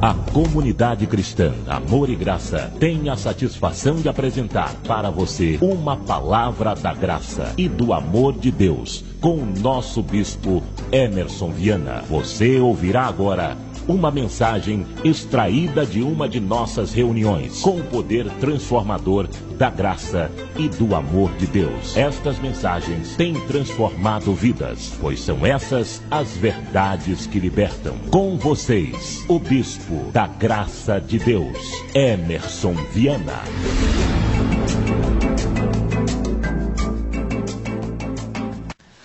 A comunidade cristã Amor e Graça tem a satisfação de apresentar para você uma palavra da graça e do amor de Deus com o nosso bispo Emerson Viana. Você ouvirá agora uma mensagem extraída de uma de nossas reuniões com o poder transformador da graça e do amor de Deus. Estas mensagens têm transformado vidas, pois são essas as verdades que libertam. Com vocês, o bispo da graça de Deus, Emerson Viana.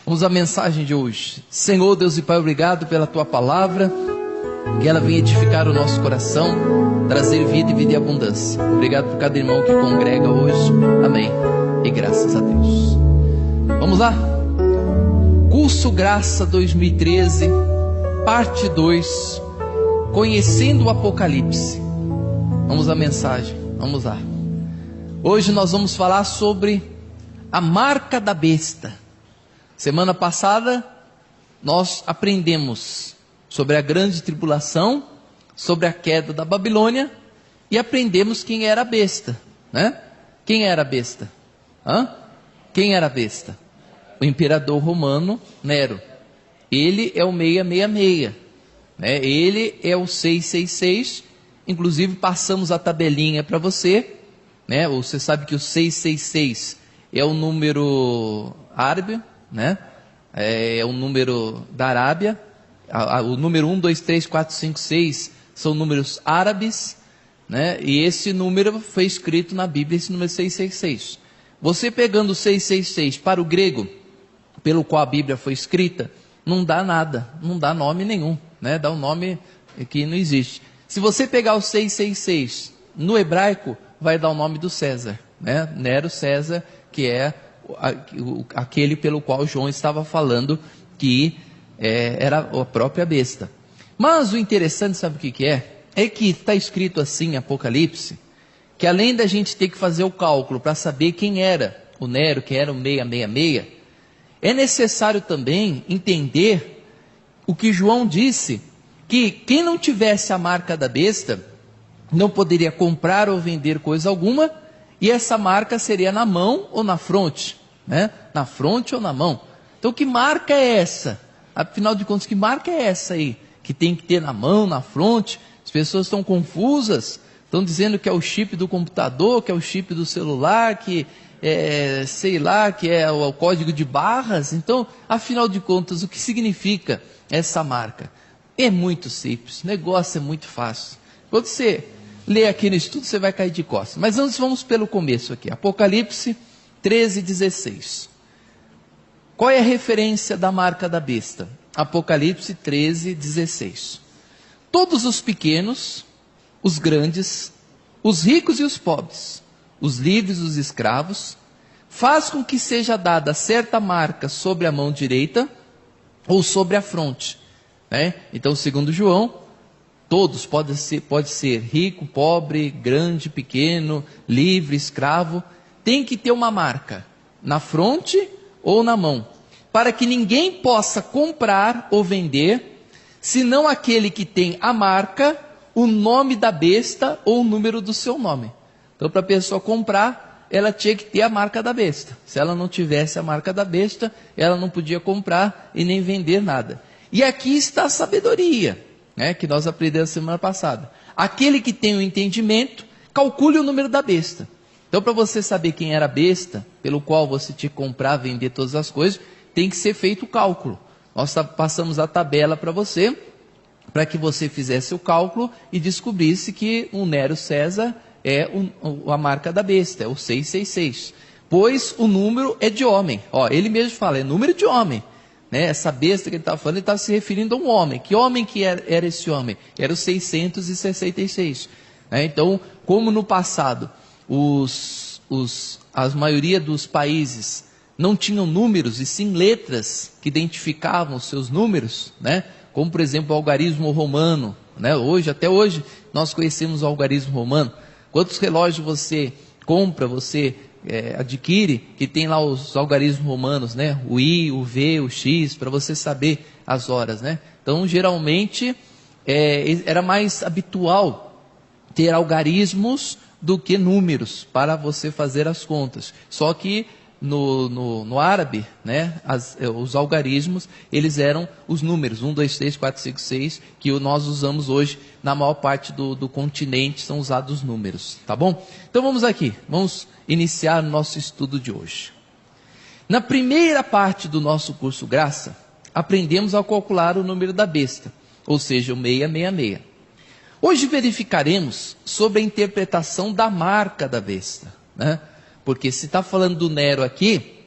Vamos à mensagem de hoje. Senhor Deus e Pai, obrigado pela Tua palavra, que ela venha edificar o nosso coração, trazer vida e vida e abundância. Obrigado por cada irmão que congrega hoje. Amém. E graças a Deus. Vamos lá? Curso Graça 2013, parte 2, Conhecendo o Apocalipse. Vamos à mensagem. Vamos lá. Hoje nós vamos falar sobre a marca da besta. Semana passada nós aprendemos sobre a grande tribulação, sobre a queda da Babilônia, e aprendemos quem era a besta, né? Quem era a besta? Quem era a besta? O imperador romano Nero. Ele é o 666, né? Ele é o 666, inclusive passamos a tabelinha para você, né? Você sabe que o 666 é o número árabe, né? É o número da Arábia. O número 1, 2, 3, 4, 5, 6 são números árabes, né? E esse número foi escrito na Bíblia, esse número 666. Você pegando o 666 para o grego, pelo qual a Bíblia foi escrita, não dá nada, não dá nome nenhum, né? Dá um nome que não existe. Se você pegar o 666 no hebraico, vai dar o nome do César, né? Nero César, que é aquele pelo qual João estava falando que era a própria besta. Mas o interessante, sabe o que é? É que está escrito assim em Apocalipse, que além da gente ter que fazer o cálculo para saber quem era o Nero, quem era o 666, é necessário também entender o que João disse, que quem não tivesse a marca da besta, não poderia comprar ou vender coisa alguma, e essa marca seria na mão ou na fronte, né? Na fronte ou na mão. Então que marca é essa? Afinal de contas, que marca é essa aí? Que tem que ter na mão, na fronte? As pessoas estão confusas, estão dizendo que é o chip do computador, que é o chip do celular, que sei lá, que é o código de barras. Então, afinal de contas, o que significa essa marca? É muito simples, o negócio é muito fácil. Quando você lê aqui no estudo, você vai cair de costas. Mas antes, vamos pelo começo aqui. Apocalipse 13, 16. Qual é a referência da marca da besta? Apocalipse 13, 16. Todos os pequenos, os grandes, os ricos e os pobres, os livres e os escravos, faz com que seja dada certa marca sobre a mão direita ou sobre a fronte, né? Então, segundo João, todos, pode ser rico, pobre, grande, pequeno, livre, escravo, tem que ter uma marca na fronte ou na mão, para que ninguém possa comprar ou vender, senão aquele que tem a marca, o nome da besta ou o número do seu nome. Então, para a pessoa comprar, ela tinha que ter a marca da besta. Se ela não tivesse a marca da besta, ela não podia comprar e nem vender nada. E aqui está a sabedoria, né, que nós aprendemos semana passada. Aquele que tem o entendimento, calcule o número da besta. Então, para você saber quem era a besta, pelo qual você tinha que comprar, vender todas as coisas, tem que ser feito o cálculo. Nós passamos a tabela para você, para que você fizesse o cálculo e descobrisse que o Nero César é a marca da besta, é o 666. Pois o número é de homem. Ele mesmo fala, é número de homem. Né? Essa besta que ele estava falando, ele estava se referindo a um homem. Que homem que era esse homem? Era o 666. Né? Então, como no passado, a maioria dos países não tinham números, e sim letras que identificavam os seus números, né? Como por exemplo o algarismo romano, né? Até hoje, nós conhecemos o algarismo romano. Quantos relógios você compra, você adquire, que tem lá os algarismos romanos, né? O I, o V, o X, para você saber as horas, né? Então, geralmente, era mais habitual ter algarismos do que números para você fazer as contas. Só que no árabe, né, os algarismos, eles eram os números, 1, 2, 3, 4, 5, 6, que nós usamos hoje, na maior parte do continente são usados os números, tá bom? Então vamos aqui, vamos iniciar o nosso estudo de hoje. Na primeira parte do nosso curso Graça, aprendemos a calcular o número da besta, ou seja, o 666. Hoje verificaremos sobre a interpretação da marca da besta, né? Porque se está falando do Nero aqui,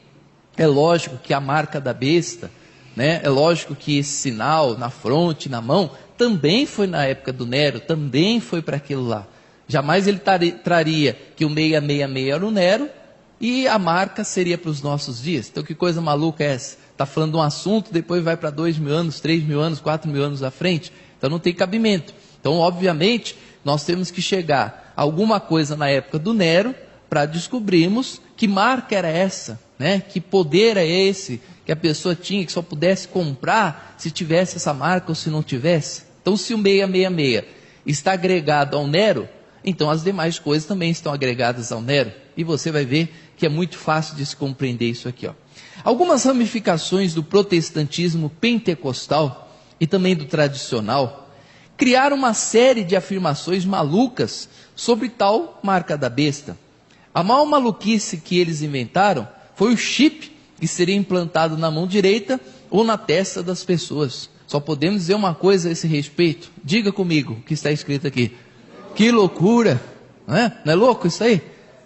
é lógico que a marca da besta, né? É lógico que esse sinal na fronte, na mão, também foi na época do Nero, também foi para aquilo lá. Jamais ele traria que o 666 era o Nero e a marca seria para os nossos dias. Então que coisa maluca é essa? Está falando de um assunto, depois vai para 2.000 anos, 3.000 anos, 4.000 anos à frente. Então não tem cabimento. Então obviamente nós temos que chegar a alguma coisa na época do Nero, para descobrirmos que marca era essa, né? Que poder é esse que a pessoa tinha, que só pudesse comprar se tivesse essa marca ou se não tivesse. Então se o 666 está agregado ao Nero, então as demais coisas também estão agregadas ao Nero. E você vai ver que é muito fácil de se compreender isso aqui, ó. Algumas ramificações do protestantismo pentecostal e também do tradicional criaram uma série de afirmações malucas sobre tal marca da besta. A maior maluquice que eles inventaram foi o chip que seria implantado na mão direita ou na testa das pessoas. Só podemos dizer uma coisa a esse respeito. Diga comigo o que está escrito aqui. Que loucura! Não é louco isso aí?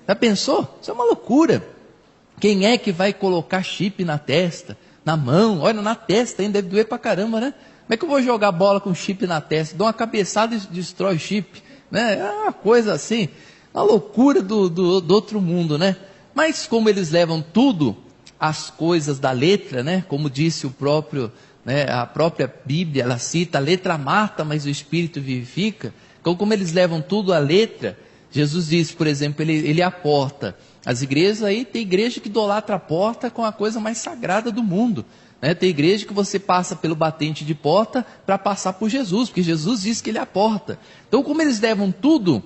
Já pensou? Isso é uma loucura. Quem é que vai colocar chip na testa, na mão? Olha, na testa ainda deve doer pra caramba, né? Como é que eu vou jogar bola com chip na testa? Dou uma cabeçada e destrói o chip, né? É uma coisa assim, uma loucura do outro mundo, né? Mas como eles levam tudo, as coisas da letra, né? Como disse o próprio, né? A própria Bíblia, ela cita, a letra mata, mas o Espírito vivifica. Então como eles levam tudo à letra, Jesus disse, por exemplo, ele é a porta. As igrejas aí, tem igreja que idolatra a porta com a coisa mais sagrada do mundo, né? Tem igreja que você passa pelo batente de porta para passar por Jesus, porque Jesus disse que ele é a porta. Então como eles levam tudo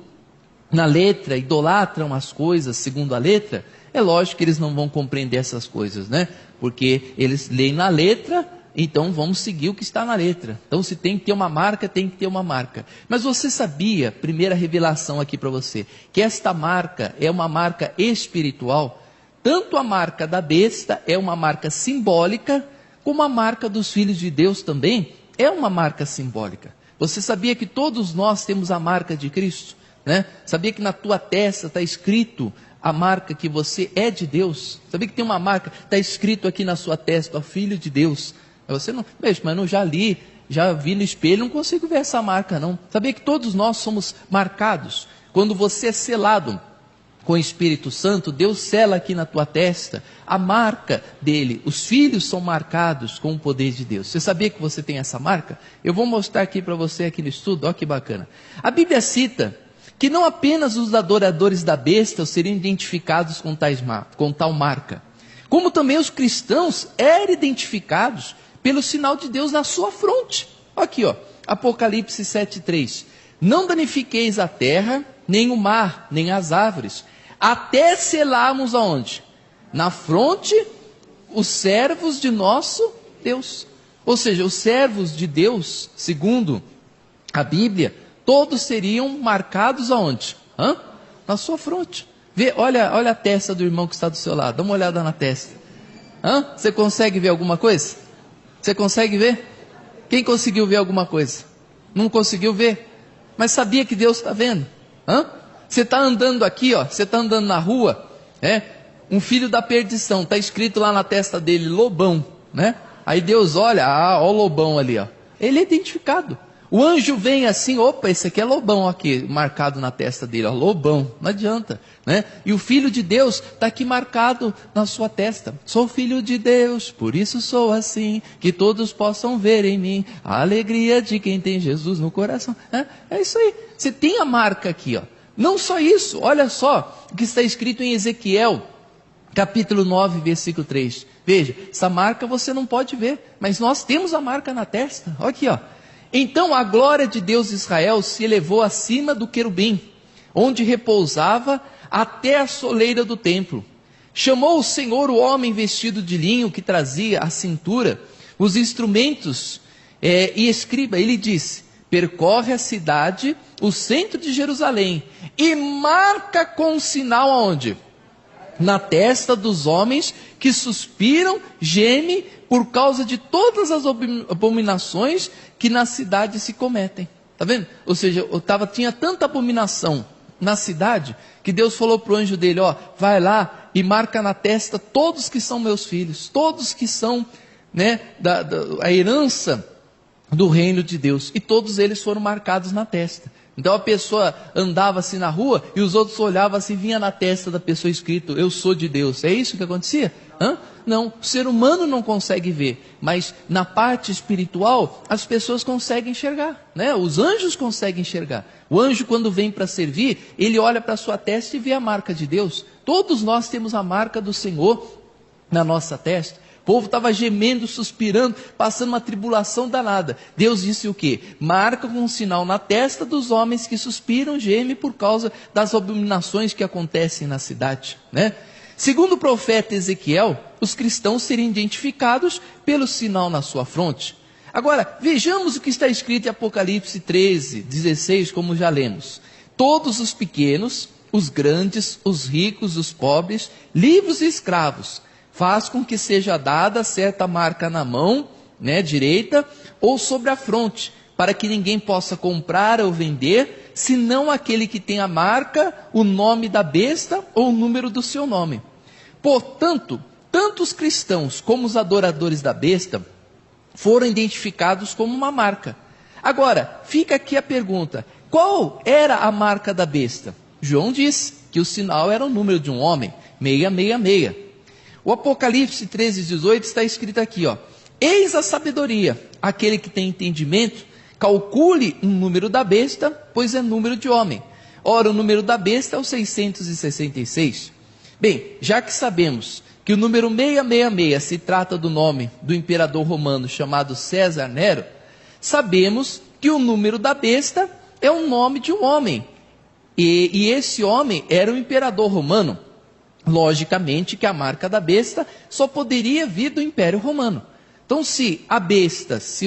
na letra, idolatram as coisas segundo a letra, é lógico que eles não vão compreender essas coisas, né? Porque eles leem na letra, então vamos seguir o que está na letra. Então se tem que ter uma marca, tem que ter uma marca. Mas você sabia, primeira revelação aqui para você, que esta marca é uma marca espiritual? Tanto a marca da besta é uma marca simbólica, como a marca dos filhos de Deus também é uma marca simbólica. Você sabia que todos nós temos a marca de Cristo? Né? Sabia que na tua testa está escrito a marca que você é de Deus? Sabia que tem uma marca, está escrito aqui na sua testa, ó, filho de Deus? Você não, mas eu já li, já vi no espelho, não consigo ver essa marca não. Sabia que todos nós somos marcados? Quando você é selado com o Espírito Santo, Deus sela aqui na tua testa a marca dele. Os filhos são marcados com o poder de Deus. Você sabia que você tem essa marca? Eu vou mostrar aqui para você aqui no estudo, olha que bacana. A Bíblia cita que não apenas os adoradores da besta seriam identificados com tal marca, como também os cristãos eram identificados pelo sinal de Deus na sua fronte. Aqui, ó, Apocalipse 7:3. Não danifiqueis a terra, nem o mar, nem as árvores, até selarmos aonde? Na fronte, os servos de nosso Deus. Ou seja, os servos de Deus, segundo a Bíblia, todos seriam marcados aonde? Na sua fronte. Vê, olha a testa do irmão que está do seu lado. Dá uma olhada na testa. Você consegue ver alguma coisa? Você consegue ver? Quem conseguiu ver alguma coisa? Não conseguiu ver? Mas sabia que Deus está vendo? Você está andando aqui, ó. Você está andando na rua. Um filho da perdição. Está escrito lá na testa dele, lobão, né? Aí Deus olha, ó o lobão ali, ó. Ele é identificado. O anjo vem assim, opa, esse aqui é lobão aqui, marcado na testa dele, ó, lobão, não adianta, né? E o filho de Deus está aqui marcado na sua testa. Sou filho de Deus, por isso sou assim, que todos possam ver em mim a alegria de quem tem Jesus no coração. É isso aí, você tem a marca aqui, ó. Não só isso, olha só o que está escrito em Ezequiel, capítulo 9, versículo 3. Veja, essa marca você não pode ver, mas nós temos a marca na testa, olha aqui, ó. Então a glória de Deus de Israel se elevou acima do querubim, onde repousava, até a soleira do templo. Chamou o Senhor o homem vestido de linho, que trazia à cintura os instrumentos, e escriba. Ele disse: percorre a cidade, o centro de Jerusalém, e marca com um sinal aonde? Na testa dos homens que suspiram, gemem, por causa de todas as abominações que na cidade se cometem. Está vendo? Ou seja, tinha tanta abominação na cidade, que Deus falou para o anjo dele: ó, vai lá e marca na testa todos que são meus filhos, todos que são, né, a herança do reino de Deus. E todos eles foram marcados na testa. Então a pessoa andava assim na rua, e os outros olhavam assim, vinha na testa da pessoa escrito: eu sou de Deus. É isso que acontecia? Não, o ser humano não consegue ver, mas na parte espiritual as pessoas conseguem enxergar, né? Os anjos conseguem enxergar. O anjo, quando vem para servir, ele olha para a sua testa e vê a marca de Deus. Todos nós temos a marca do Senhor na nossa testa. O povo estava gemendo, suspirando, passando uma tribulação danada. Deus disse o quê? Marca com um sinal na testa dos homens que suspiram, gemem por causa das abominações que acontecem na cidade, né? Segundo o profeta Ezequiel, os cristãos seriam identificados pelo sinal na sua fronte. Agora, vejamos o que está escrito em Apocalipse 13, 16, como já lemos. Todos os pequenos, os grandes, os ricos, os pobres, livres e escravos, faz com que seja dada certa marca na mão, né, direita, ou sobre a fronte, para que ninguém possa comprar ou vender, senão aquele que tem a marca, o nome da besta ou o número do seu nome. Portanto, tanto os cristãos como os adoradores da besta foram identificados como uma marca. Agora, fica aqui a pergunta: qual era a marca da besta? João disse que o sinal era o número de um homem, 666. O Apocalipse 13, 18 está escrito aqui, ó: eis a sabedoria, aquele que tem entendimento, calcule um número da besta, pois é número de homem. Ora, o número da besta é o 666. Bem, já que sabemos que o número 666 se trata do nome do imperador romano chamado César Nero, sabemos que o número da besta é o nome de um homem. E esse homem era o imperador romano. Logicamente que a marca da besta só poderia vir do Império Romano. Então, se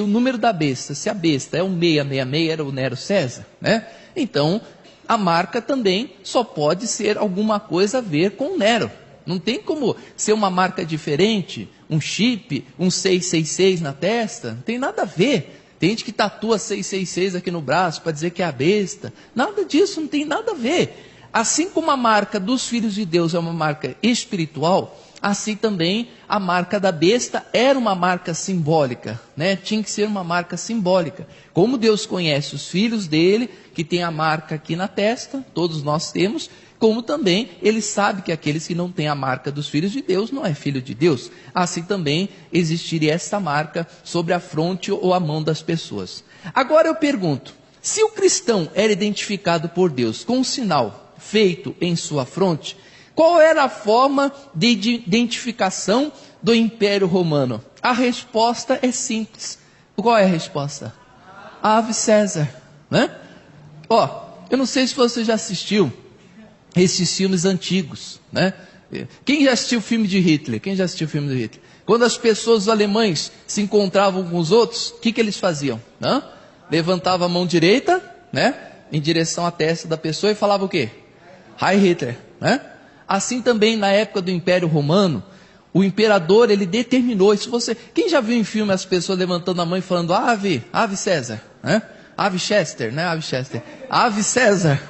o número da besta, se a besta é o 666, era o Nero César, né? Então, a marca também só pode ser alguma coisa a ver com o Nero. Não tem como ser uma marca diferente, um chip, um 666 na testa, não tem nada a ver. Tem gente que tatua 666 aqui no braço para dizer que é a besta. Nada disso, não tem nada a ver. Assim como a marca dos filhos de Deus é uma marca espiritual, assim também a marca da besta era uma marca simbólica, né? Tinha que ser uma marca simbólica. Como Deus conhece os filhos dele, que tem a marca aqui na testa, todos nós temos, como também ele sabe que aqueles que não têm a marca dos filhos de Deus não é filho de Deus. Assim também existiria essa marca sobre a fronte ou a mão das pessoas. Agora eu pergunto, se o cristão era identificado por Deus com um sinal feito em sua fronte, qual era a forma de identificação do Império Romano? A resposta é simples. Qual é a resposta? Ave César, né? Eu não sei se você já assistiu esses filmes antigos, né? Quem já assistiu o filme de Hitler? Quando as pessoas, os alemães, se encontravam com os outros, o que eles faziam? Levantava a mão direita, né, em direção à testa da pessoa e falava o quê? Heil Hitler, né? Assim também na época do Império Romano, o imperador, ele determinou, quem já viu em filme as pessoas levantando a mão e falando Ave César, né? Ave Chester, né? Ave César,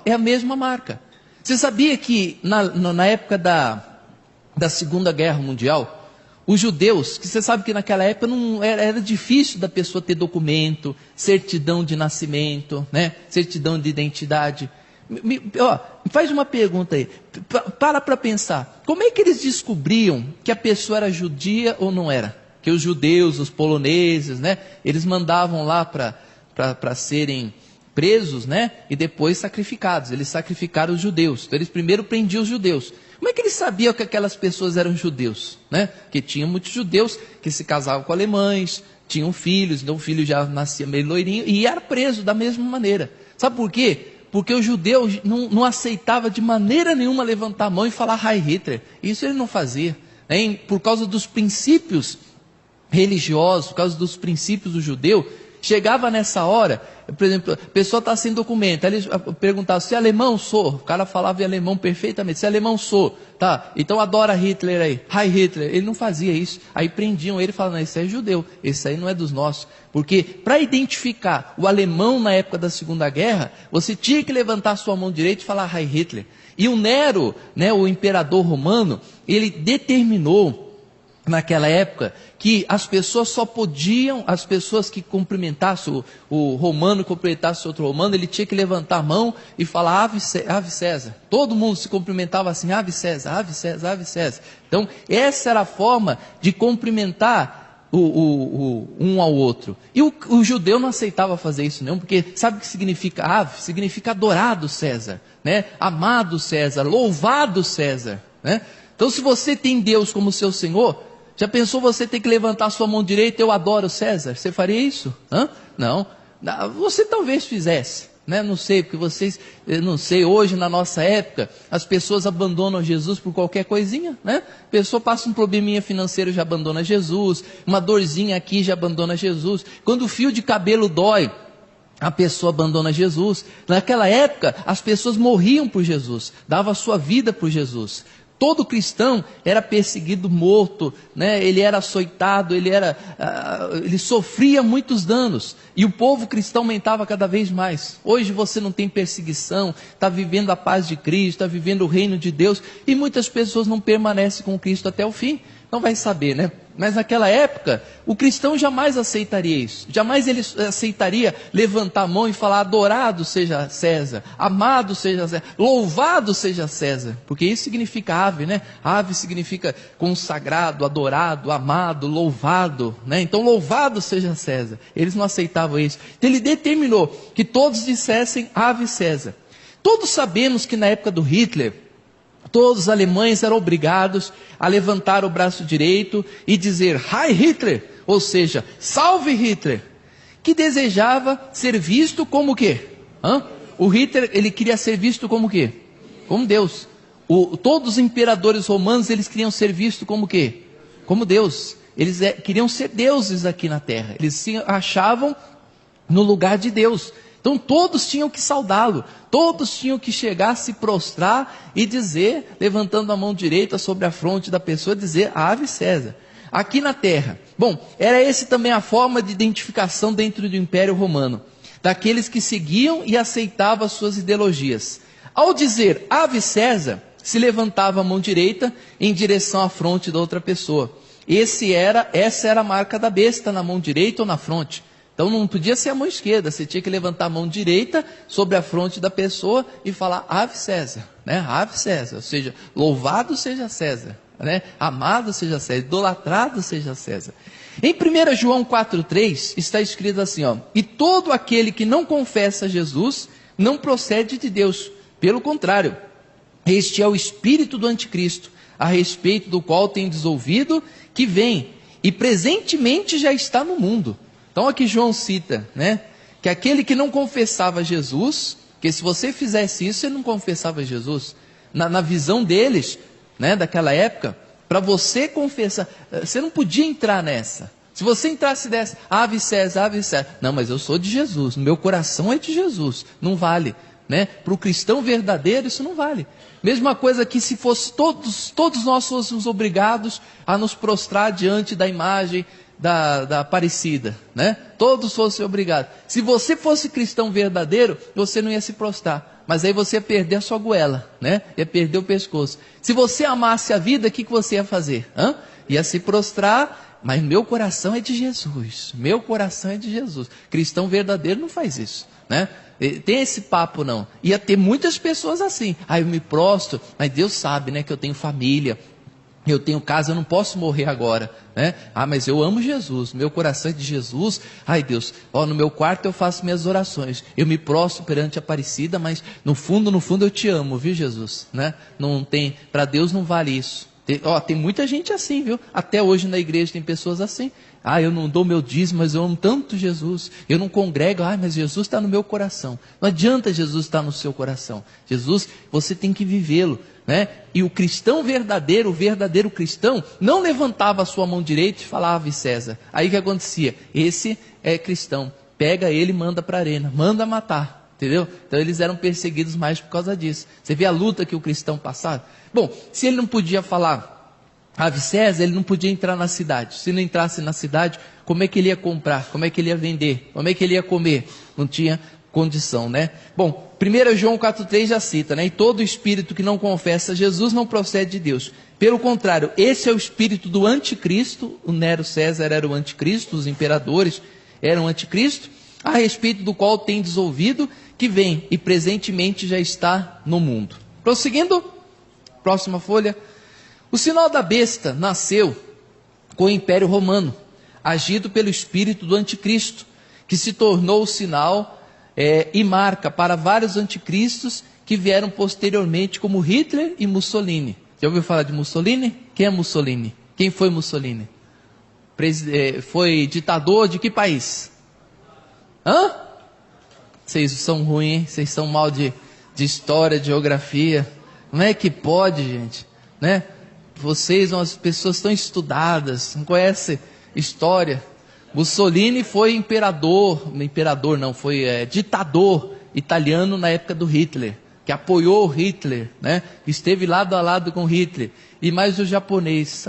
é a mesma marca. Você sabia que na época da Segunda Guerra Mundial, os judeus, que você sabe que naquela época não era difícil da pessoa ter documento, certidão de nascimento, né? Certidão de identidade. Faz uma pergunta aí, para pensar, como é que eles descobriam que a pessoa era judia ou não era? Que os judeus, os poloneses, né, eles mandavam lá para serem presos, né, e depois sacrificados. Eles sacrificaram os judeus, então eles primeiro prendiam os judeus. Como é que eles sabiam que aquelas pessoas eram judeus, né? Que tinha muitos judeus que se casavam com alemães, tinham filhos, então o filho já nascia meio loirinho e era preso da mesma maneira. Sabe por quê? Porque o judeu não aceitava de maneira nenhuma levantar a mão e falar Heil Hitler. Isso ele não fazia, né? Por causa dos princípios religiosos, por causa dos princípios do judeu. Chegava nessa hora, por exemplo, a pessoa está sem documento, aí ele perguntava, se é alemão, sou. O cara falava em alemão perfeitamente, se é alemão, sou. Tá, então adora Hitler aí, Heil Hitler. Ele não fazia isso. Aí prendiam ele e falavam, não, esse é judeu, esse aí não é dos nossos. Porque para identificar o alemão na época da Segunda Guerra, você tinha que levantar sua mão direita e falar Heil Hitler. E o Nero, né, o imperador romano, ele determinou naquela época que as pessoas só podiam, as pessoas que cumprimentassem o romano, cumprimentasse outro romano, ele tinha que levantar a mão e falar Ave César. Todo mundo se cumprimentava assim, Ave César, Ave César, Ave César. Então essa era a forma de cumprimentar um ao outro. E o judeu não aceitava fazer isso não, porque sabe o que significa ave? Significa adorado César, né? Amado César, louvado César, né? Então se você tem Deus como seu Senhor, já pensou você ter que levantar sua mão direita, eu adoro César? Você faria isso? Hã? Não. Você talvez fizesse, né? Não sei, porque vocês, não sei, hoje na nossa época, as pessoas abandonam Jesus por qualquer coisinha, né? A pessoa passa um probleminha financeiro, já abandona Jesus, uma dorzinha aqui, já abandona Jesus. Quando o fio de cabelo dói, a pessoa abandona Jesus. Naquela época, as pessoas morriam por Jesus, davam a sua vida por Jesus. Todo cristão era perseguido, morto, né? Ele era açoitado, ele sofria muitos danos. E o povo cristão aumentava cada vez mais. Hoje você não tem perseguição, está vivendo a paz de Cristo, está vivendo o reino de Deus. E muitas pessoas não permanecem com Cristo até o fim. Não vai saber, né? Mas naquela época, o cristão jamais aceitaria isso. Jamais ele aceitaria levantar a mão e falar, adorado seja César, amado seja César, louvado seja César. Porque isso significa ave, né? Ave significa consagrado, adorado, amado, louvado, né? Então louvado seja César. Eles não aceitavam isso. Então ele determinou que todos dissessem ave César. Todos sabemos que na época do Hitler, todos os alemães eram obrigados a levantar o braço direito e dizer Heil Hitler, ou seja, salve Hitler, que desejava ser visto como o quê? O Hitler, ele queria ser visto como o quê? Como Deus. Todos os imperadores romanos, eles queriam ser vistos como o quê? Como Deus. Eles queriam ser deuses aqui na terra. Eles se achavam no lugar de Deus. Então todos tinham que saudá-lo, todos tinham que chegar, se prostrar e dizer, levantando a mão direita sobre a fronte da pessoa, dizer Ave César. Aqui na terra, bom, era esse também a forma de identificação dentro do Império Romano, daqueles que seguiam e aceitavam as suas ideologias. Ao dizer Ave César, se levantava a mão direita em direção à fronte da outra pessoa. Essa era a marca da besta, na mão direita ou na fronte. Então não podia ser a mão esquerda, você tinha que levantar a mão direita sobre a fronte da pessoa e falar Ave César, né? Ave César, ou seja, louvado seja César, né? Amado seja César, idolatrado seja César. Em 1 João 4,3 está escrito assim, ó, e todo aquele que não confessa Jesus não procede de Deus, pelo contrário, este é o espírito do anticristo, a respeito do qual tendes ouvido que vem, e presentemente já está no mundo. Então aqui João cita, né, que aquele que não confessava Jesus, que se você fizesse isso, você não confessava Jesus. Na visão deles, né, daquela época, para você confessar, você não podia entrar nessa. Se você entrasse dessa, Ave César, Ave César. Não, mas eu sou de Jesus, meu coração é de Jesus. Não vale, né? Para o cristão verdadeiro isso não vale. Mesma coisa que se fosse todos nós fôssemos obrigados a nos prostrar diante da imagem da Aparecida, né? Todos fossem obrigados. Se você fosse cristão verdadeiro, você não ia se prostrar, mas aí você ia perder a sua goela, né? Ia perder o pescoço. Se você amasse a vida, o que você ia fazer? Ia se prostrar, mas meu coração é de Jesus, meu coração é de Jesus. Cristão verdadeiro não faz isso, né? Tem esse papo não. Ia ter muitas pessoas assim, eu me prostro, mas Deus sabe, né, que eu tenho família, eu tenho casa, eu não posso morrer agora, né? Mas eu amo Jesus, meu coração é de Jesus. Ai Deus, no meu quarto eu faço minhas orações, eu me prostro perante a Aparecida, mas no fundo eu te amo, viu Jesus, né? Não tem, para Deus não vale isso, Tem muita gente assim, viu? Até hoje na igreja tem pessoas assim. Eu não dou meu dízimo, mas eu amo tanto Jesus. Eu não congrego, mas Jesus está no meu coração. Não adianta Jesus estar no seu coração. Jesus, você tem que vivê-lo, né? E o cristão verdadeiro, o verdadeiro cristão, não levantava a sua mão direita e falava Ave César. Aí o que acontecia? Esse é cristão. Pega ele e manda para a arena, manda matar. Entendeu? Então eles eram perseguidos mais por causa disso. Você vê a luta que o cristão passava? Bom, se ele não podia falar Ave César, ele não podia entrar na cidade. Se não entrasse na cidade, como é que ele ia comprar? Como é que ele ia vender? Como é que ele ia comer? Não tinha condição, né? Bom, 1 João 4,3 já cita, né? E todo espírito que não confessa Jesus não procede de Deus. Pelo contrário, esse é o espírito do anticristo. O Nero César era o anticristo, os imperadores eram o anticristo, a respeito do qual tendes ouvido que vem e presentemente já está no mundo. Prosseguindo, próxima folha. O sinal da besta nasceu com o Império Romano, agido pelo espírito do anticristo, que se tornou o sinal e marca para vários anticristos que vieram posteriormente, como Hitler e Mussolini. Já ouviu falar de Mussolini? Quem é Mussolini? Quem foi Mussolini? Foi ditador de que país? Vocês são ruins, hein? Vocês são mal de história, de geografia. Como é que pode, gente? Né? Vocês são as pessoas tão estudadas, não conhecem história. Mussolini foi ditador italiano na época do Hitler, que apoiou Hitler, né? Esteve lado a lado com Hitler. E mais o japonês,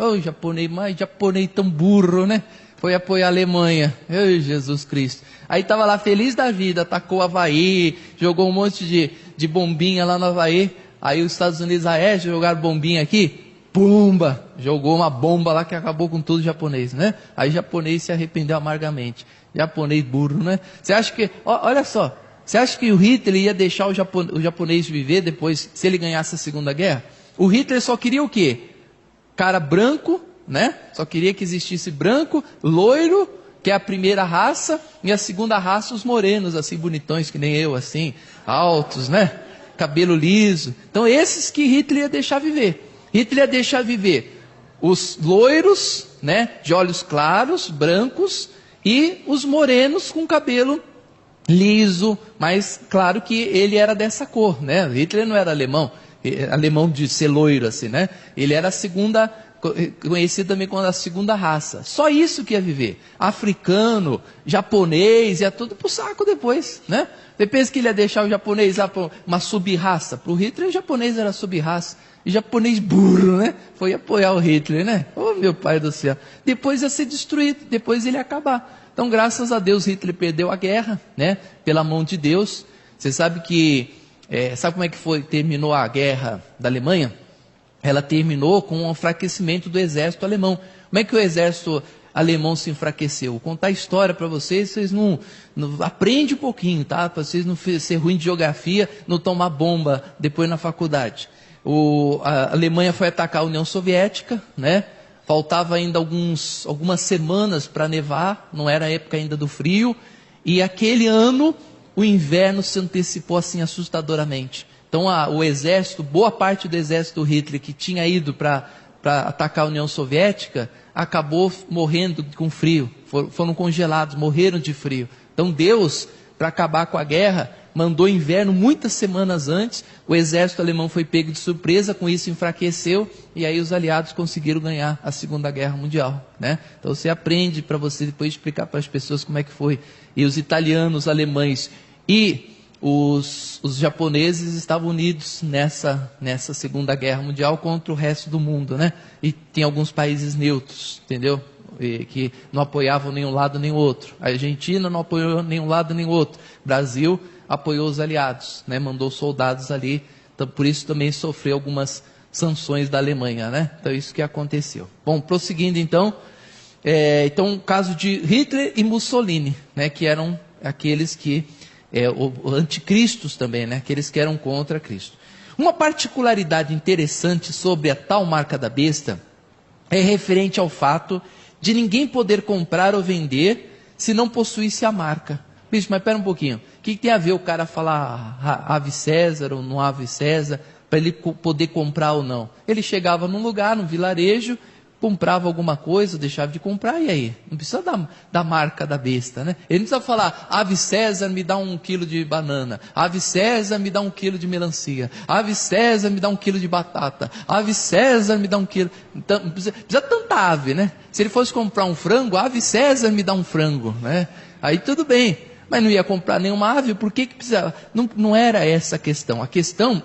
japonês tão burro, né? Foi apoiar a Alemanha. Jesus Cristo. Aí estava lá feliz da vida, atacou o Havaí, jogou um monte de bombinha lá no Havaí. Aí os Estados Unidos, jogaram bombinha aqui? Pumba! Jogou uma bomba lá que acabou com tudo japonês, né? Aí o japonês se arrependeu amargamente. Japonês burro, né? Você acha que, olha só, você acha que o Hitler ia deixar o japonês viver depois, se ele ganhasse a Segunda Guerra? O Hitler só queria o quê? Cara branco, né? Só queria que existisse branco, loiro, que é a primeira raça, e a segunda raça os morenos, assim, bonitões, que nem eu, assim, altos, né? Cabelo liso. Então esses que Hitler ia deixar viver. Hitler ia deixar viver os loiros, né? De olhos claros, brancos, e os morenos com cabelo liso, mas claro que ele era dessa cor, né? Hitler não era alemão de ser loiro assim, né? Ele era a segunda, conhecido também como a segunda raça. Só isso que ia viver. Africano, japonês, ia tudo pro saco depois, né? Depois que ele ia deixar o japonês lá para uma sub-raça. Para o Hitler, o japonês era sub-raça. E japonês burro, né? Foi apoiar o Hitler, né? Oh, meu pai do céu. Depois ia ser destruído, depois ele ia acabar. Então, graças a Deus, Hitler perdeu a guerra, né? Pela mão de Deus. Você sabe que... sabe como é que terminou a guerra da Alemanha? Ela terminou com um enfraquecimento do exército alemão. Como é que o exército alemão se enfraqueceu? Vou contar a história para vocês não aprende um pouquinho, tá? Para vocês não ser ruim de geografia, não tomar bomba depois na faculdade. A Alemanha foi atacar a União Soviética, né? Faltava ainda algumas semanas para nevar, não era a época ainda do frio, e aquele ano o inverno se antecipou assim assustadoramente. Então o exército, boa parte do exército do Hitler que tinha ido para atacar a União Soviética, acabou morrendo com frio, foram congelados, morreram de frio. Então Deus, para acabar com a guerra, mandou inverno muitas semanas antes, o exército alemão foi pego de surpresa, com isso enfraqueceu, e aí os aliados conseguiram ganhar a Segunda Guerra Mundial, né? Então você aprende para você depois explicar para as pessoas como é que foi. E os italianos, os alemães e os japoneses estavam unidos nessa Segunda Guerra Mundial contra o resto do mundo, né? E tem alguns países neutros, entendeu? Que não apoiavam nenhum lado nem o outro. A Argentina não apoiou nenhum lado nem o outro. Brasil apoiou os aliados, né? Mandou soldados ali. Então, por isso também sofreu algumas sanções da Alemanha, né? Então isso que aconteceu. Bom, prosseguindo então, então o caso de Hitler e Mussolini, né? Que eram aqueles que anticristos também, né? Aqueles que eram contra Cristo. Uma particularidade interessante sobre a tal marca da besta é referente ao fato de ninguém poder comprar ou vender se não possuísse a marca. Bicho, mas espera um pouquinho. O que tem a ver o cara falar Ave César ou não Ave César? para ele poder comprar ou não. Ele chegava num lugar, num vilarejo, comprava alguma coisa, deixava de comprar, e aí? Não precisa da marca da besta, né? Ele não precisa falar, ave César, me dá 1 quilo de banana, ave César, me dá 1 quilo de melancia, ave César, me dá 1 quilo de batata, ave César, me dá 1 quilo... Então, não precisa tanta ave, né? Se ele fosse comprar um frango, ave César, me dá um frango, né? Aí tudo bem, mas não ia comprar nenhuma ave, por que precisava? Não era essa a questão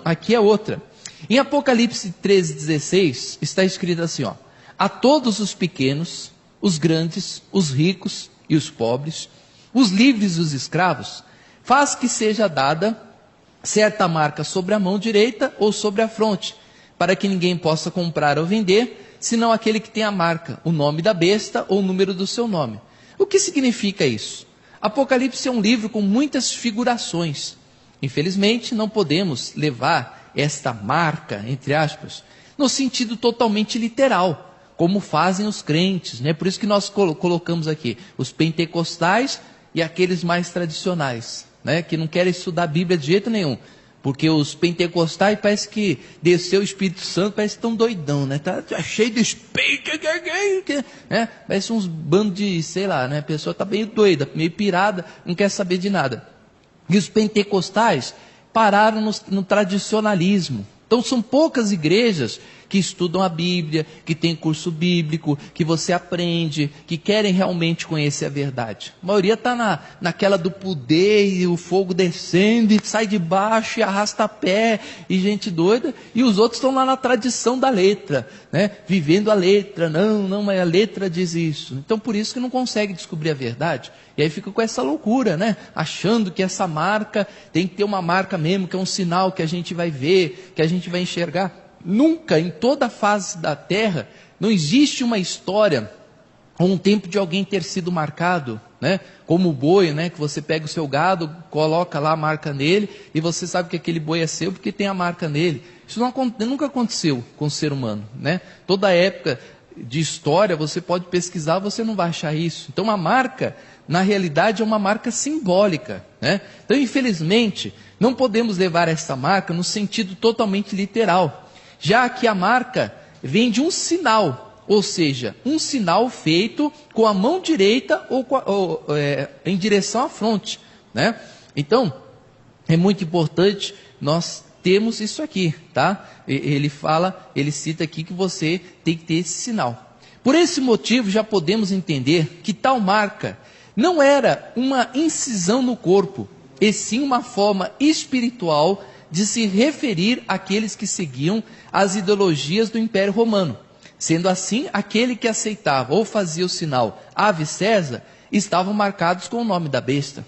aqui é outra. Em Apocalipse 13:16, está escrito assim, ó: a todos os pequenos, os grandes, os ricos e os pobres, os livres e os escravos, faz que seja dada certa marca sobre a mão direita ou sobre a fronte, para que ninguém possa comprar ou vender, senão aquele que tem a marca, o nome da besta ou o número do seu nome. O que significa isso? Apocalipse é um livro com muitas figurações. Infelizmente, não podemos levar esta marca, entre aspas, no sentido totalmente literal, como fazem os crentes, né? Por isso que nós colocamos aqui os pentecostais e aqueles mais tradicionais, né? Que não querem estudar a Bíblia de jeito nenhum, porque os pentecostais parece que desceu o Espírito Santo, parece que estão doidão, né? Tá cheio de espírito, né? Parece uns bandos de, sei lá, né? A pessoa está meio doida, meio pirada, não quer saber de nada. E os pentecostais pararam no tradicionalismo. Então são poucas igrejas que estudam a Bíblia, que tem curso bíblico, que você aprende, que querem realmente conhecer a verdade. A maioria está naquela do poder e o fogo descendo e sai de baixo e arrasta pé e gente doida, e os outros estão lá na tradição da letra, né? Vivendo a letra, não, mas a letra diz isso. Então por isso que não consegue descobrir a verdade, e aí fica com essa loucura, né? Achando que essa marca tem que ter uma marca mesmo, que é um sinal que a gente vai ver, que a gente vai enxergar. Nunca, em toda a face da terra, não existe uma história ou um tempo de alguém ter sido marcado, né? Como o boi, né? Que você pega o seu gado, coloca lá a marca nele, e você sabe que aquele boi é seu porque tem a marca nele. Isso nunca aconteceu com o ser humano, né? Toda época de história, você pode pesquisar, você não vai achar isso. Então a marca, na realidade, é uma marca simbólica, né? Então, infelizmente, não podemos levar essa marca no sentido totalmente literal, já que a marca vem de um sinal, ou seja, um sinal feito com a mão direita em direção à fronte, né? Então, é muito importante nós termos isso aqui, tá? Ele cita aqui que você tem que ter esse sinal. Por esse motivo, já podemos entender que tal marca não era uma incisão no corpo, e sim uma forma espiritual de se referir àqueles que seguiam as ideologias do Império Romano. Sendo assim, aquele que aceitava ou fazia o sinal Ave César, estavam marcados com o nome da besta.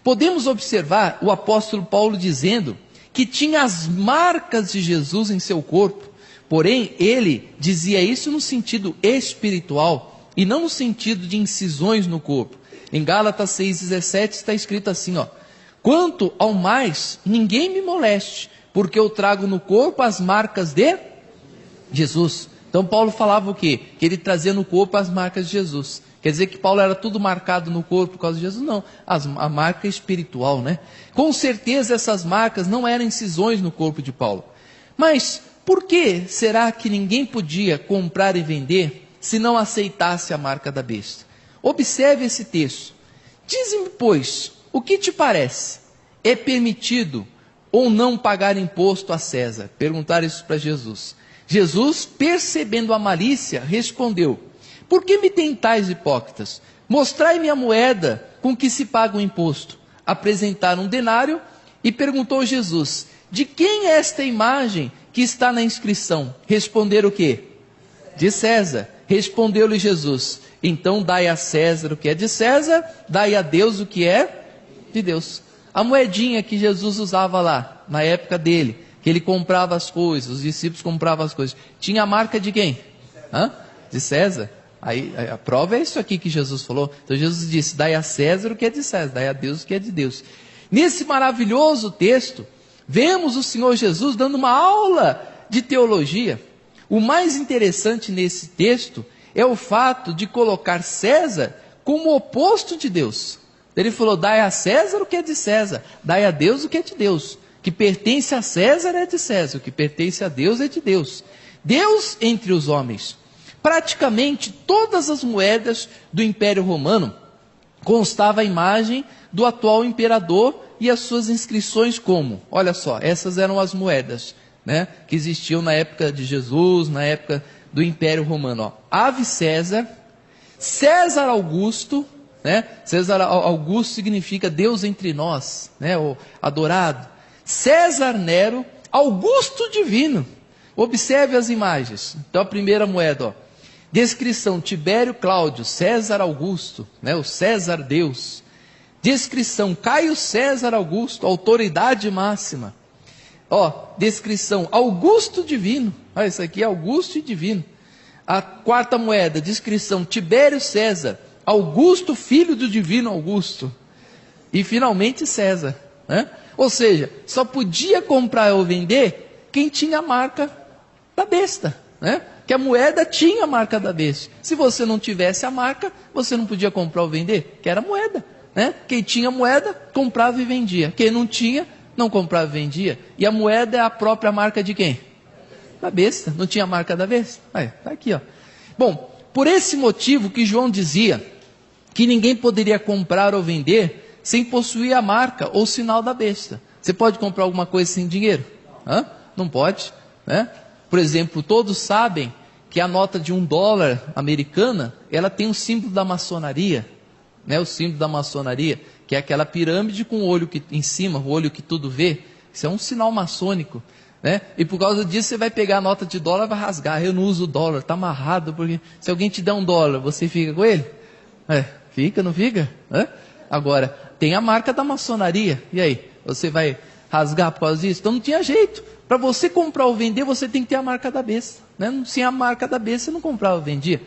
Podemos observar o apóstolo Paulo dizendo que tinha as marcas de Jesus em seu corpo, porém ele dizia isso no sentido espiritual e não no sentido de incisões no corpo. Em Gálatas 6,17 está escrito assim, ó: quanto ao mais, ninguém me moleste, porque eu trago no corpo as marcas de Jesus. Então Paulo falava o quê? Que ele trazia no corpo as marcas de Jesus. Quer dizer que Paulo era tudo marcado no corpo por causa de Jesus? Não, a marca espiritual, né? Com certeza essas marcas não eram incisões no corpo de Paulo. Mas por que será que ninguém podia comprar e vender se não aceitasse a marca da besta? Observe esse texto. Dize-me, pois, o que te parece? É permitido ou não pagar imposto a César? Perguntaram isso para Jesus. Jesus, percebendo a malícia, respondeu: por que me tentais, hipócritas? Mostrai-me a moeda com que se paga o imposto. Apresentaram um denário e perguntou Jesus: de quem é esta imagem que está na inscrição? Responderam o quê? De César. Respondeu-lhe Jesus: então dai a César o que é de César, dai a Deus o que é de Deus. A moedinha que Jesus usava lá, na época dele, que ele comprava as coisas, os discípulos compravam as coisas, tinha a marca de quem? De César. Aí a prova é isso aqui que Jesus falou. Então Jesus disse: dai a César o que é de César, dai a Deus o que é de Deus. Nesse maravilhoso texto, vemos o Senhor Jesus dando uma aula de teologia. O mais interessante nesse texto é o fato de colocar César como oposto de Deus. Ele falou: dai a César o que é de César, dai a Deus o que é de Deus. O que pertence a César é de César, o que pertence a Deus é de Deus. Deus entre os homens. Praticamente todas as moedas do Império Romano constava a imagem do atual imperador e as suas inscrições como, olha só, essas eram as moedas, né, que existiam na época de Jesus, na época do Império Romano. Ó. Ave César, César Augusto, né, César Augusto significa Deus entre nós, né, o adorado. César Nero, Augusto Divino. Observe as imagens. Então a primeira moeda, ó. Descrição: Tibério Cláudio, César Augusto, né, o César Deus. Descrição: Caio César Augusto, autoridade máxima. Ó, descrição: Augusto Divino. Olha, isso aqui é Augusto e Divino. A quarta moeda, descrição: Tibério César, Augusto, filho do Divino Augusto. E finalmente César, né? Ou seja, só podia comprar ou vender quem tinha a marca da besta, né? Que a moeda tinha a marca da besta. Se você não tivesse a marca, você não podia comprar ou vender, que era a moeda, né? Quem tinha moeda, comprava e vendia. Quem não tinha, não comprava e vendia. E a moeda é a própria marca de quem? Da besta. Não tinha a marca da besta? Está aqui, ó. Bom, por esse motivo que João dizia que ninguém poderia comprar ou vender sem possuir a marca ou sinal da besta. Você pode comprar alguma coisa sem dinheiro? Hã? Não pode, né? Por exemplo, todos sabem que a nota de $1 americana, ela tem um símbolo da maçonaria, né? O símbolo da maçonaria, que é aquela pirâmide com o olho que, em cima, o olho que tudo vê. Isso é um sinal maçônico, né? E por causa disso você vai pegar a nota de $, vai rasgar. Eu não uso $, está amarrado, porque se alguém te der $1, você fica com ele? Fica, não fica? Agora, tem a marca da maçonaria, e aí? Você vai rasgar por causa disso? Então não tinha jeito. Para você comprar ou vender, você tem que ter a marca da besta, né? Sem a marca da besta, você não comprava ou vendia.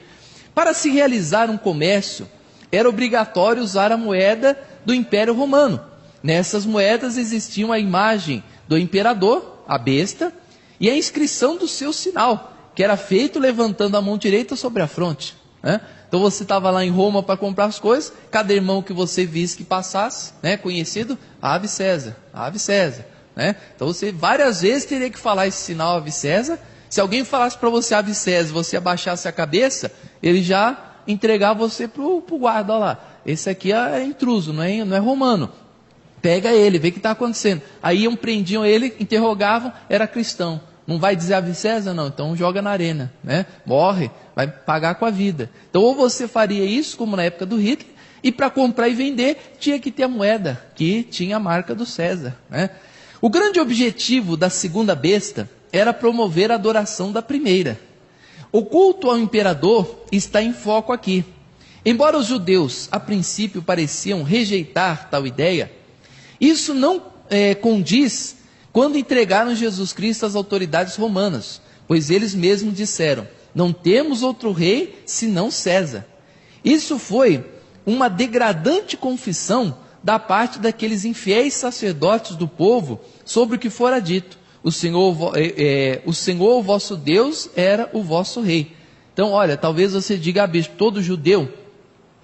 Para se realizar um comércio, era obrigatório usar a moeda do Império Romano. Nessas moedas existiam a imagem do imperador, a besta, e a inscrição do seu sinal, que era feito levantando a mão direita sobre a fronte, né? Então você estava lá em Roma para comprar as coisas, cada irmão que você visse que passasse, né, conhecido, Ave César, Ave César, né? Então você várias vezes teria que falar esse sinal Ave César. Se alguém falasse para você Ave César, você abaixasse a cabeça, ele já entregava você para o guarda, olha lá, esse aqui é intruso, não é romano. Pega ele, vê o que está acontecendo. Aí prendiam ele, interrogavam, era cristão. Não vai dizer Ave César? Não, então joga na arena, né? Morre, vai pagar com a vida. Então ou você faria isso, como na época do Hitler, e para comprar e vender, tinha que ter a moeda, que tinha a marca do César, né? O grande objetivo da segunda besta era promover a adoração da primeira. O culto ao imperador está em foco aqui. Embora os judeus, a princípio, pareciam rejeitar tal ideia, isso não condiz quando entregaram Jesus Cristo às autoridades romanas, pois eles mesmos disseram: não temos outro rei senão César. Isso foi uma degradante confissão da parte daqueles infiéis sacerdotes do povo sobre o que fora dito: o Senhor, o vosso Deus, era o vosso rei. Então, olha, talvez você diga, bispo, todo judeu,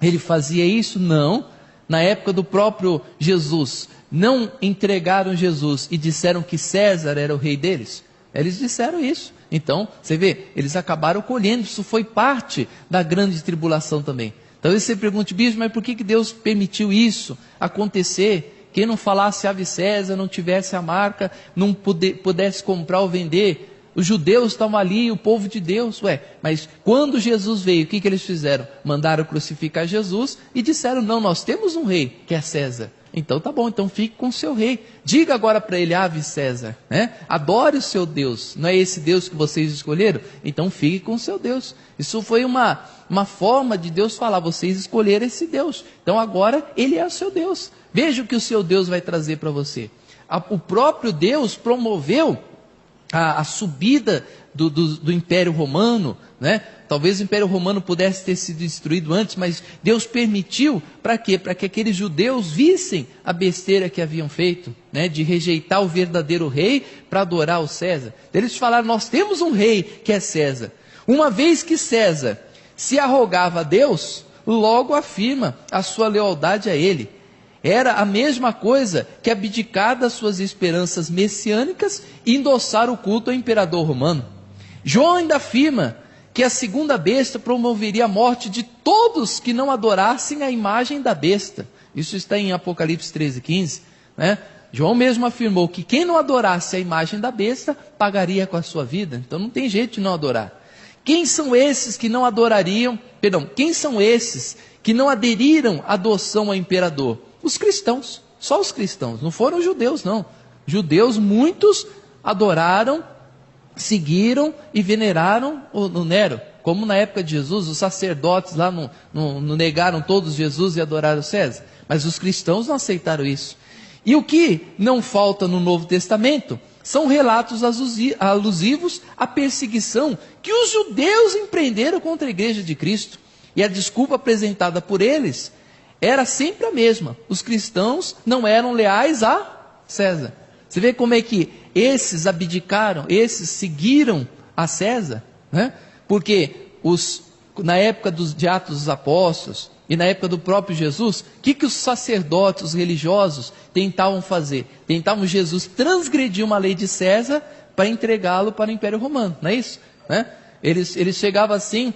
ele fazia isso? Não. Na época do próprio Jesus, não entregaram Jesus e disseram que César era o rei deles? Eles disseram isso. Então, você vê, eles acabaram colhendo, isso foi parte da grande tribulação também. Talvez você pergunte, bispo, mas por que Deus permitiu isso acontecer? Quem não falasse Ave César, não tivesse a marca, não pudesse comprar ou vender? Os judeus estavam ali, o povo de Deus. Mas quando Jesus veio, o que eles fizeram? Mandaram crucificar Jesus e disseram: não, nós temos um rei, que é César. Então tá bom, então fique com o seu rei. Diga agora para ele, Ave César, né? Adore o seu Deus. Não é esse Deus que vocês escolheram? Então fique com o seu Deus. Isso foi uma forma de Deus falar: vocês escolheram esse Deus, então agora ele é o seu Deus. Veja o que o seu Deus vai trazer para você. O próprio Deus promoveu a subida do Império Romano, né? Talvez o Império Romano pudesse ter sido destruído antes, mas Deus permitiu, para quê? Para que aqueles judeus vissem a besteira que haviam feito, né? De rejeitar o verdadeiro rei para adorar o César. Eles falaram: nós temos um rei que é César. Uma vez que César se arrogava a Deus, logo afirma a sua lealdade a ele. Era a mesma coisa que abdicar das suas esperanças messiânicas e endossar o culto ao imperador romano. João ainda afirma que a segunda besta promoveria a morte de todos que não adorassem a imagem da besta. Isso está em Apocalipse 13:15, né? João mesmo afirmou que quem não adorasse a imagem da besta, pagaria com a sua vida. Então não tem jeito de não adorar. Quem são esses que não adorariam, quem são esses que não aderiram à adoção ao imperador? Os cristãos, só os cristãos, não foram os judeus não. Judeus, muitos adoraram, seguiram e veneraram o Nero. Como na época de Jesus, os sacerdotes lá não negaram todos Jesus e adoraram César. Mas os cristãos não aceitaram isso. E o que não falta no Novo Testamento são relatos alusivos à perseguição que os judeus empreenderam contra a igreja de Cristo. E a desculpa apresentada por eles era sempre a mesma: os cristãos não eram leais a César. Você vê como é que esses abdicaram, esses seguiram a César, né? Porque na época de Atos dos Apóstolos e na época do próprio Jesus, o que os sacerdotes, os religiosos, tentavam fazer? Tentavam Jesus transgredir uma lei de César para entregá-lo para o Império Romano, não é isso? Né? Eles chegavam assim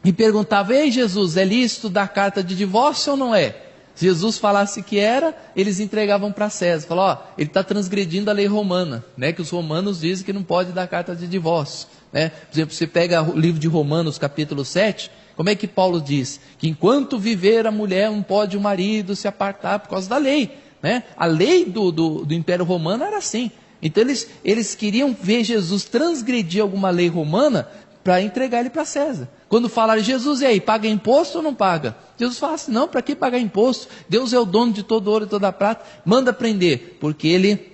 e perguntavam: ei Jesus, é lícito dar carta de divórcio ou não é? Se Jesus falasse que era, eles entregavam para César. Falavam: ó, ele está transgredindo a lei romana, né? Que os romanos dizem que não pode dar carta de divórcio, né? Por exemplo, você pega o livro de Romanos capítulo 7, como é que Paulo diz? Que enquanto viver a mulher, não pode o marido se apartar por causa da lei, né? A lei do Império Romano era assim. Então eles queriam ver Jesus transgredir alguma lei romana para entregar ele para César. Quando falaram: Jesus, e aí, paga imposto ou não paga? Jesus fala assim: não, para que pagar imposto? Deus é o dono de todo ouro e toda prata, manda prender, porque ele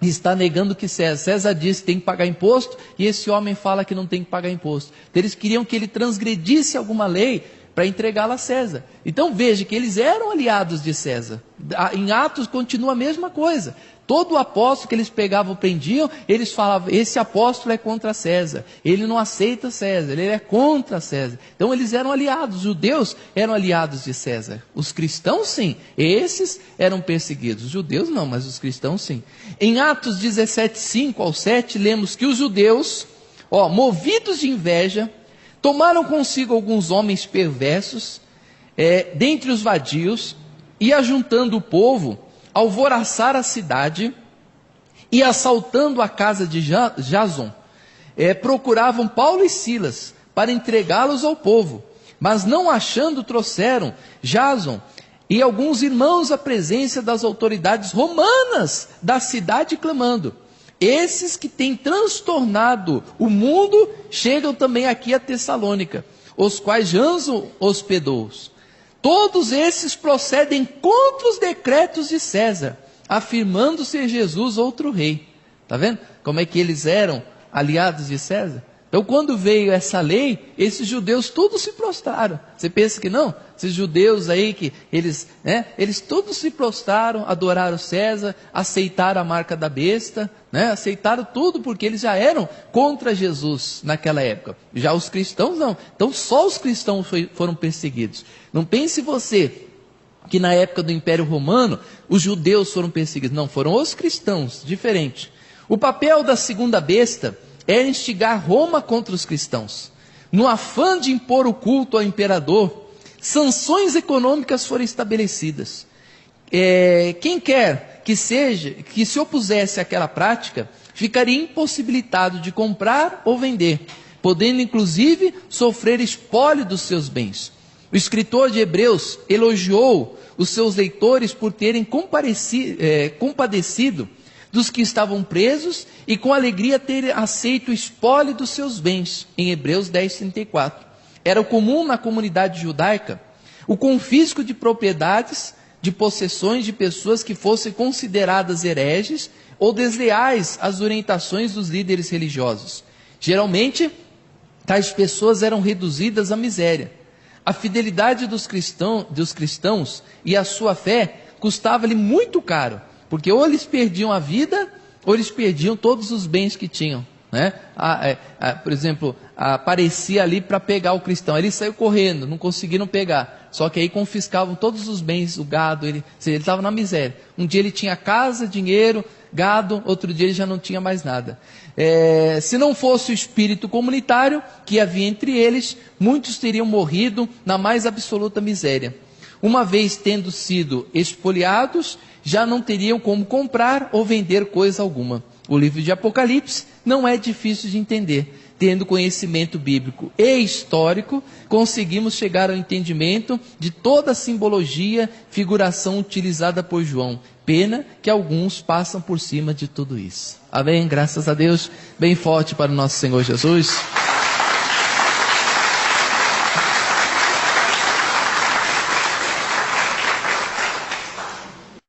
está negando que César disse que tem que pagar imposto, e esse homem fala que não tem que pagar imposto. Então eles queriam que ele transgredisse alguma lei para entregá-la a César. Então veja que eles eram aliados de César. Em Atos continua a mesma coisa. Todo apóstolo que eles pegavam, prendiam, eles falavam: esse apóstolo é contra César, ele não aceita César, ele é contra César. Então eles eram aliados, os judeus eram aliados de César. Os cristãos sim, esses eram perseguidos. Os judeus não, mas os cristãos sim. Em Atos 17:5-7, lemos que os judeus, movidos de inveja, tomaram consigo alguns homens perversos, dentre os vadios, e ajuntando o povo, alvoraçar a cidade e assaltando a casa de Jason, procuravam Paulo e Silas para entregá-los ao povo, mas não achando, trouxeram Jason e alguns irmãos à presença das autoridades romanas da cidade, clamando: esses que têm transtornado o mundo chegam também aqui a Tessalônica, os quais Jason hospedou-os. Todos esses procedem contra os decretos de César, afirmando ser Jesus outro rei. Está vendo como é que eles eram aliados de César? Então quando veio essa lei, esses judeus todos se prostraram. Você pensa que não? Esses judeus aí, que eles todos se prostraram, adoraram César, aceitaram a marca da besta, né? Aceitaram tudo, porque eles já eram contra Jesus naquela época. Já os cristãos não. Então só os cristãos foram perseguidos. Não pense você que na época do Império Romano os judeus foram perseguidos. Não, foram os cristãos, diferente. O papel da segunda besta era instigar Roma contra os cristãos. No afã de impor o culto ao imperador, sanções econômicas foram estabelecidas. Quem quer que se opusesse àquela prática, ficaria impossibilitado de comprar ou vender, podendo inclusive sofrer espólio dos seus bens. O escritor de Hebreus elogiou os seus leitores por terem compadecido dos que estavam presos e com alegria terem aceito o espólio dos seus bens, em Hebreus 10:34. Era comum na comunidade judaica o confisco de propriedades, de possessões de pessoas que fossem consideradas hereges ou desleais às orientações dos líderes religiosos. Geralmente, tais pessoas eram reduzidas à miséria. A fidelidade dos cristãos e a sua fé custava-lhe muito caro, porque ou eles perdiam a vida, ou eles perdiam todos os bens que tinham, né? Por exemplo, aparecia ali para pegar o cristão, ele saiu correndo, não conseguiram pegar, Só que aí confiscavam todos os bens, o gado, ele estava na miséria. Um dia ele tinha casa, dinheiro, gado, outro dia ele já não tinha mais nada. Se não fosse o espírito comunitário que havia entre eles, muitos teriam morrido na mais absoluta miséria. Uma vez tendo sido expoliados, já não teriam como comprar ou vender coisa alguma. O livro de Apocalipse não é difícil de entender. Tendo conhecimento bíblico e histórico, conseguimos chegar ao entendimento de toda a simbologia, figuração utilizada por João. Pena que alguns passam por cima de tudo isso. Amém? Graças a Deus. Bem forte para o nosso Senhor Jesus.